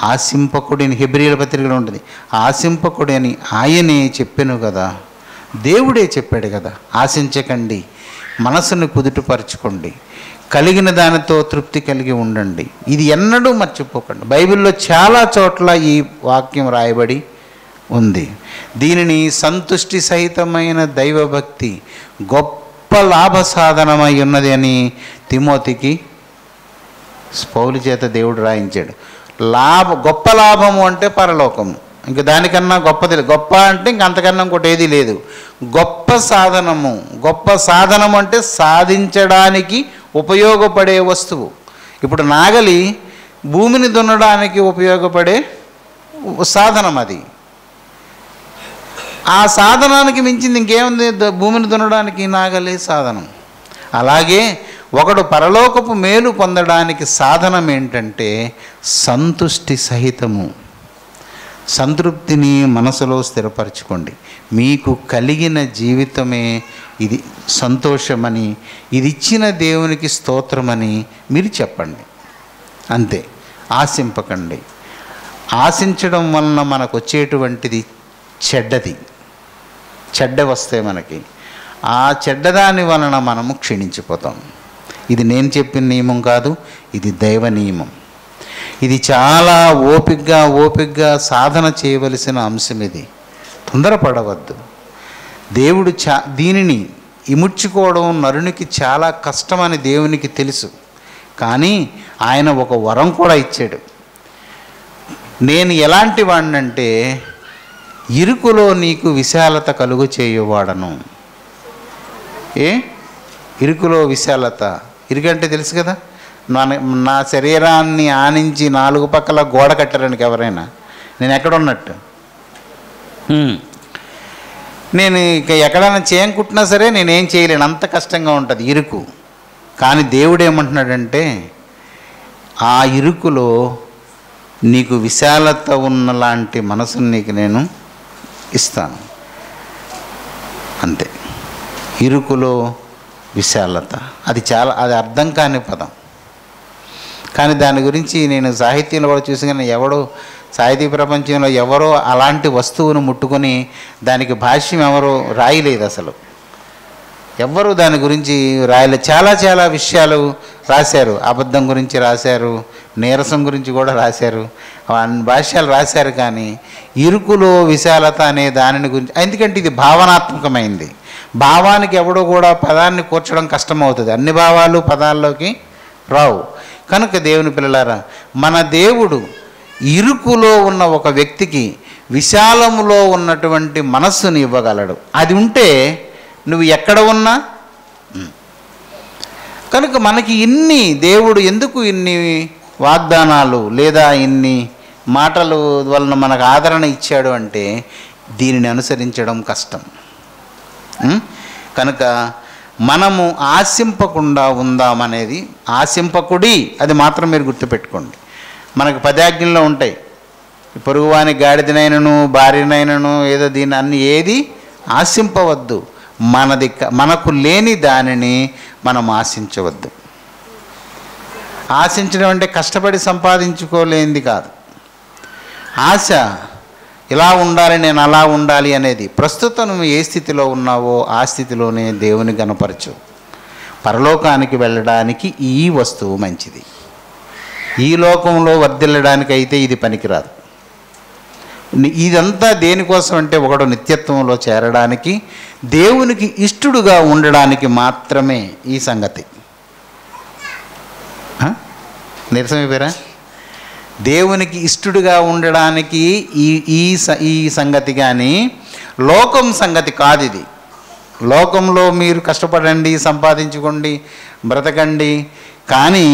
ఆశింపకుడిని, హెబ్రీయుల పత్రికలో ఉంటుంది, ఆశింపకుడి అని ఆయనే చెప్పాను కదా, దేవుడే చెప్పాడు కదా. ఆశించకండి, మనసును కుదుటపరచుకోండి, కలిగిన దానితో తృప్తి కలిగి ఉండండి. ఇది ఎన్నడూ మర్చిపోకండి. బైబిల్లో చాలా చోట్ల ఈ వాక్యం రాయబడి ఉంది. దీనిని సంతుష్టి సహితమైన దైవభక్తి గొప్ప లాభ సాధనమై ఉన్నది అని తిమోతికి పౌలు చేత దేవుడు రాయించాడు. గొప్ప లాభము అంటే పరలోకము, ఇంక దానికన్నా గొప్పది. గొప్ప అంటే ఇంక అంతకన్నా ఇంకోటి ఏది లేదు. గొప్ప సాధనము అంటే సాధించడానికి ఉపయోగపడే వస్తువు. ఇప్పుడు నాగలి భూమిని దున్నడానికి ఉపయోగపడే సాధనం. అది ఆ సాధనానికి మించింది ఇంకేముంది? భూమిని దున్నడానికి నాగలి సాధనం. అలాగే ఒకడు పరలోకపు మేలు పొందడానికి సాధనం ఏంటంటే సంతుష్టి సహితము. సంతృప్తిని మనసులో స్థిరపరచుకోండి. మీకు కలిగిన జీవితమే ఇది సంతోషమని, ఇది ఇచ్చిన దేవునికి స్తోత్రమని మీరు చెప్పండి. అంతే, ఆశింపకండి. ఆశించడం వలన మనకు వచ్చేటువంటిది చెడ్డది. చెడ్డ వస్తే మనకి ఆ చెడ్డదాని వలన మనము క్షీణించిపోతాం. ఇది నేను చెప్పిన నియమం కాదు, ఇది దైవ నియమం. ఇది చాలా ఓపికగా సాధన చేయవలసిన అంశం. ఇది తొందరపడవద్దు. దేవుడు దీనిని ఇముడ్చుకోవడం నరునికి చాలా కష్టమని దేవునికి తెలుసు. కానీ ఆయన ఒక వరం కూడా ఇచ్చాడు. నేను ఎలాంటి వాడినంటే ఇరుకులో నీకు విశాలత కలుగు చేయువాడను. ఇరుకులో విశాలత. ఇరుకంటే తెలుసు కదా, నా శరీరాన్ని ఆనించి 4 పక్కల గోడ కట్టారనికి ఎవరైనా, నేను ఎక్కడున్నట్టు. నేను ఇక ఎక్కడైనా చేయంకుట్టినా సరే నేనేం చేయలేను, అంత కష్టంగా ఉంటుంది ఇరుకు. కానీ దేవుడు ఏమంటున్నాడంటే ఆ ఇరుకులో నీకు విశాలత ఉన్నలాంటి మనసుని నీకు నేను ఇస్తాను. అంతే. ఇరుకులో విశాలత. అది అర్థం కాని పదం. కానీ దాని గురించి నేను సాహిత్యంలో కూడా చూసి, కానీ సాహితీ ప్రపంచంలో ఎవరో అలాంటి వస్తువును ముట్టుకొని దానికి భాష్యం ఎవరో రాయలేదు. అసలు ఎవ్వరూ దాని గురించి రాయలేదు. చాలా చాలా విషయాలు రాశారు. అబద్ధం గురించి రాశారు, నీరసం గురించి కూడా రాశారు, అన్ని భాష్యాలు రాశారు. కానీ ఇరుకులో విశాలత అనే దానిని గురించి, ఎందుకంటే ఇది భావనాత్మకమైంది. భావానికి ఎవడో కూడా పదాన్ని కూర్చడం కష్టమవుతుంది. అన్ని భావాలు పదాల్లోకి రావు. కనుక దేవుని పిల్లలారా, మన దేవుడు ఇరుకులో ఉన్న ఒక వ్యక్తికి విశాలములో ఉన్నటువంటి మనస్సుని ఇవ్వగలడు. అది ఉంటే నువ్వు ఎక్కడ ఉన్నా. కనుక మనకి దేవుడు ఎందుకు ఇన్ని వాగ్దానాలు లేదా ఇన్ని మాటలు వలన మనకు ఆదరణ ఇచ్చాడు అంటే దీనిని అనుసరించడం కష్టం. కనుక మనము ఆశింపకుండా ఉందామనేది, ఆశింపకుడి, అది మాత్రం మీరు గుర్తుపెట్టుకోండి. మనకు 10 ఆజ్ఞల్లో ఉంటాయి. పొరుగువాని గాడిదనైనను భార్యనైనను ఏదో దీన్ని అన్ని ఏది ఆశింపవద్దు, మనకు లేని దానిని మనం ఆశించవద్దు. ఆశించడం అంటే కష్టపడి సంపాదించుకోలేనిది కాదు. ఆశ ఇలా ఉండాలి, నేను అలా ఉండాలి అనేది ప్రస్తుతం నువ్వు ఏ స్థితిలో ఉన్నావో ఆ స్థితిలోనే దేవుని గణపరచు. పరలోకానికి వెళ్ళడానికి ఈ వస్తువు మంచిది. ఈ లోకంలో వర్ధిల్లడానికైతే ఇది పనికిరాదు. ఇదంతా దేనికోసం అంటే ఒకడు నిత్యత్వంలో చేరడానికి, దేవునికి ఇష్టడుగా ఉండడానికి మాత్రమే ఈ సంగతి. నిరసమైపోయారా? దేవునికి ఇష్టడుగా ఉండడానికి ఈ సంగతి, కానీ లోకం సంగతి కాదు ఇది. లోకంలో మీరు కష్టపడండి, సంపాదించుకోండి, బ్రతకండి, కానీ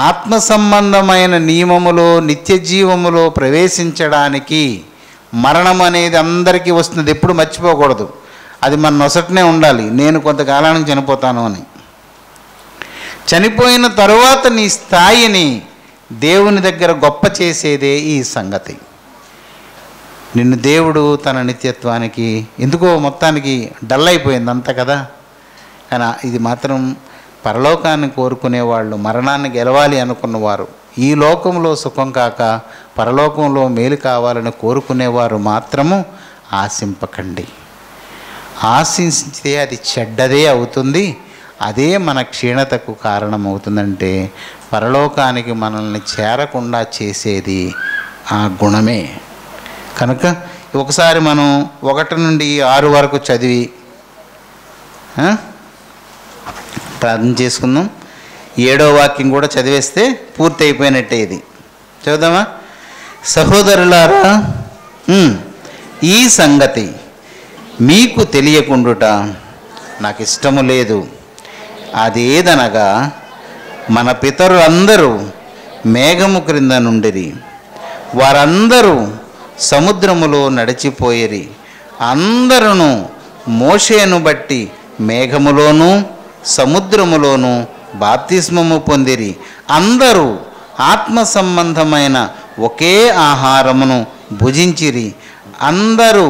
ఆత్మ సంబంధమైన నియమములో నిత్య జీవములో ప్రవేశించడానికి మరణం అనేది అందరికీ వస్తుంది. ఎప్పుడు మర్చిపోకూడదు. అది మన నొసటనే ఉండాలి. నేను కొంతకాలానికి చనిపోతాను అని. చనిపోయిన తరువాత నీ స్థాయిని దేవుని దగ్గర గొప్ప చేసేదే ఈ సంగతి. నిన్ను దేవుడు తన నిత్యత్వానికి ఎందుకో మొత్తానికి డల్ అయిపోయింది అంత కదా. కానీ ఇది మాత్రం పరలోకాన్ని కోరుకునేవాళ్ళు, మరణాన్ని గెలవాలి అనుకున్నవారు, ఈ లోకంలో సుఖం కాక పరలోకంలో మేలు కావాలని కోరుకునేవారు మాత్రము ఆశింపకండి. ఆశించితే అది చెడ్డదే అవుతుంది. అదే మన క్షీణతకు కారణమవుతుందంటే పరలోకానికి మనల్ని చేరకుండా చేసేది ఆ గుణమే. కనుక ఒకసారి మనం 1 నుండి 6 వరకు చదివి ప్రార్థన చేసుకుందాం. 7వ వాక్యం కూడా చదివేస్తే పూర్తి అయిపోయినట్టే. ఇది చదువుదామా? సహోదరులారా, ఈ సంగతి మీకు తెలియకుండుట నాకు ఇష్టము లేదు. అదేదనగా మన పితరులందరూ మేఘము క్రింద నుండిరి, వారందరూ సముద్రములో నడిచిపోయిరి. అందరూ మోషేను బట్టి మేఘములోనూ సముద్రములోనూ బాప్తిస్మము పొందిరి. అందరూ ఆత్మ సంబంధమైన ఒకే ఆహారమును భుజించిరి. అందరూ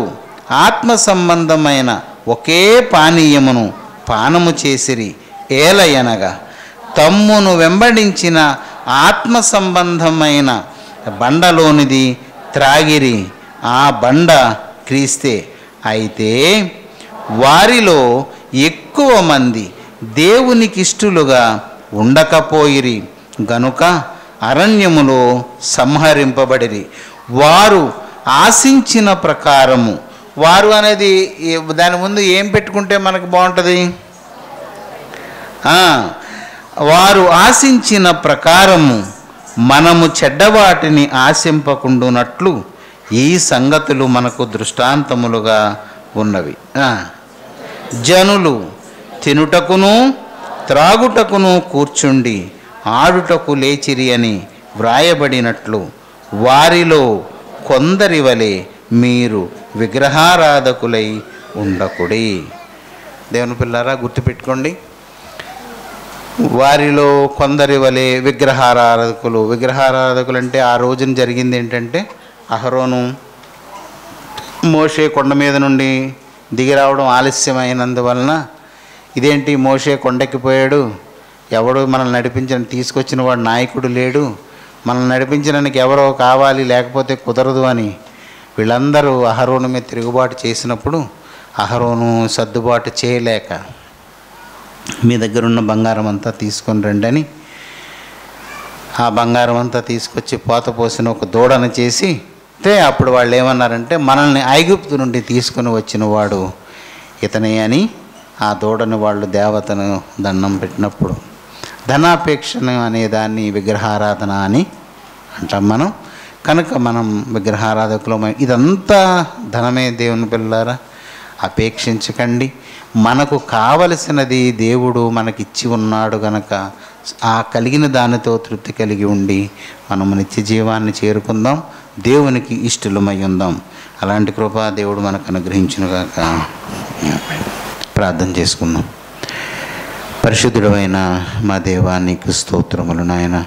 ఆత్మ సంబంధమైన ఒకే పానీయమును పానము చేసిరి. ఏలయనగా తమ్మును వెంబడించిన ఆత్మ సంబంధమైన బండలోనిది త్రాగిరి. ఆ బండ క్రీస్తే. అయితే వారిలో ఎక్కువ మంది దేవునికిష్టులుగా ఉండకపోయిరి గనుక అరణ్యములో సంహరింపబడిరి. వారు ఆశించిన ప్రకారము, వారు అనేది దాని ముందు ఏం పెట్టుకుంటే మనకు బాగుంటుంది? వారు ఆశించిన ప్రకారము మనము చెడ్డవాటిని ఆశింపకుండునట్లు ఈ సంగతులు మనకు దృష్టాంతములుగా ఉన్నవి. జనులు తినుటకును త్రాగుటకును కూర్చుండి ఆడుటకు లేచిరి అని వ్రాయబడినట్లు వారిలో కొందరి వలె మీరు విగ్రహారాధకులై ఉండకుడి. దేవుని పిల్లారా, గుర్తుపెట్టుకోండి, వారిలో కొందరి వలె విగ్రహారాధకులు అంటే ఆ రోజున జరిగింది ఏంటంటే, అహరోను మోషే కొండ మీద నుండి దిగి రావడం ఆలస్యమైనందువలన ఇదేంటి మోషే కొండెక్కిపోయాడు, ఎవడు మనల్ని తీసుకొచ్చిన వాడు నాయకుడు లేడు, మనల్ని నడిపించడానికి ఎవరో కావాలి లేకపోతే కుదరదు అని వీళ్ళందరూ అహరోను మీద తిరుగుబాటు చేసినప్పుడు అహరోను సర్దుబాటు చేయలేక మీ దగ్గర ఉన్న బంగారం అంతా తీసుకొని రండి అని ఆ బంగారం అంతా తీసుకొచ్చి పోత పోసిన ఒక దూడను చేసి అప్పుడు వాళ్ళు ఏమన్నారంటే మనల్ని ఐగుప్తు నుండి తీసుకొని వచ్చిన వాడు ఇతనే అని ఆ దూడను వాళ్ళు దేవతను దండం పెట్టినప్పుడు ధనాపేక్షను అనేదాన్ని విగ్రహారాధన అని అంటాం మనం. కనుక మనం విగ్రహారాధకులమై ఇదంతా ధనమే దేవుని పిల్లారా, అపేక్షించకండి. మనకు కావలసినది దేవుడు మనకిచ్చి ఉన్నాడు గనక ఆ కలిగిన దానితో తృప్తి కలిగి ఉండి మనము నిత్య జీవాన్ని చేరుకుందాం, దేవునికి ఇష్టలమై ఉందాం. అలాంటి కృప దేవుడు మనకు అనుగ్రహించునుగాక. ప్రార్థన చేసుకుందాం. పరిశుద్ధుడైన మా దేవా, నీకు స్తోత్రములు నాయన.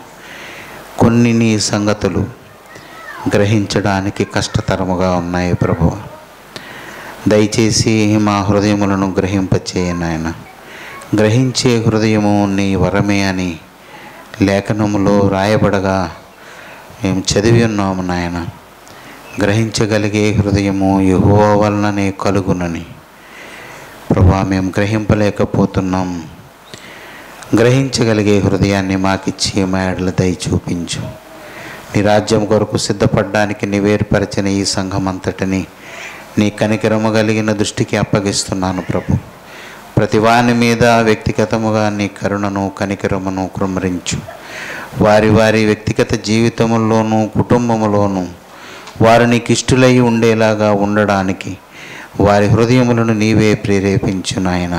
కొన్ని నీ సంగతులు గ్రహించడానికి కష్టతరముగా ఉన్నాయి ప్రభువా. దయచేసి మా హృదయములను గ్రహింపచేయ నాయన. గ్రహించే హృదయము నీ వరమే అని లేఖనములో రాయబడగా మేము చదివి ఉన్నాము నాయన. గ్రహించగలిగే హృదయము యెహోవా వలననే కలుగునని ప్రభువా మేము గ్రహింపలేకపోతున్నాం. గ్రహించగలిగే హృదయాన్ని మాకిచ్చి మా ఎడల దయ చూపించు. నీ రాజ్యం కొరకు సిద్ధపడడానికి నీవేర్పరిచిన ఈ సంఘం అంతటిని నీ కనికరము కలిగిన దృష్టికి అప్పగిస్తున్నాను ప్రభు. ప్రతి వాని మీద వ్యక్తిగతముగా నీ కరుణను కనికరమును కుమ్మరించు. వారి వారి వ్యక్తిగత జీవితముల్లోనూ కుటుంబములోనూ వారు నీకు ఇష్టలై ఉండేలాగా ఉండడానికి వారి హృదయములను నీవే ప్రేరేపించు నాయన.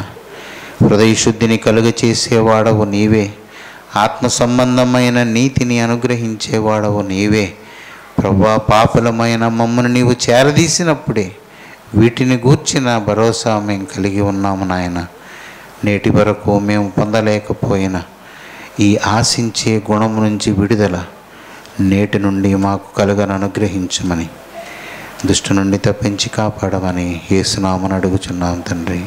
హృదయ శుద్ధిని కలుగచేసేవాడవు నీవే, ఆత్మ సంబంధమైన నీతిని అనుగ్రహించేవాడవు నీవే ప్రభువా. పాపులమైన మమ్మను నీవు చేరదీసినప్పుడే వీటిని గూర్చిన భరోసా మేము కలిగి ఉన్నాము నాయన. నేటి వరకు మేము పొందలేకపోయిన ఈ ఆశించే గుణము నుంచి విడుదల నేటి నుండి మాకు కలుగను అనుగ్రహించమని, దుష్టు నుండి తప్పించి కాపాడమని యేసు నామమున అడుగుచున్నాం తండ్రి.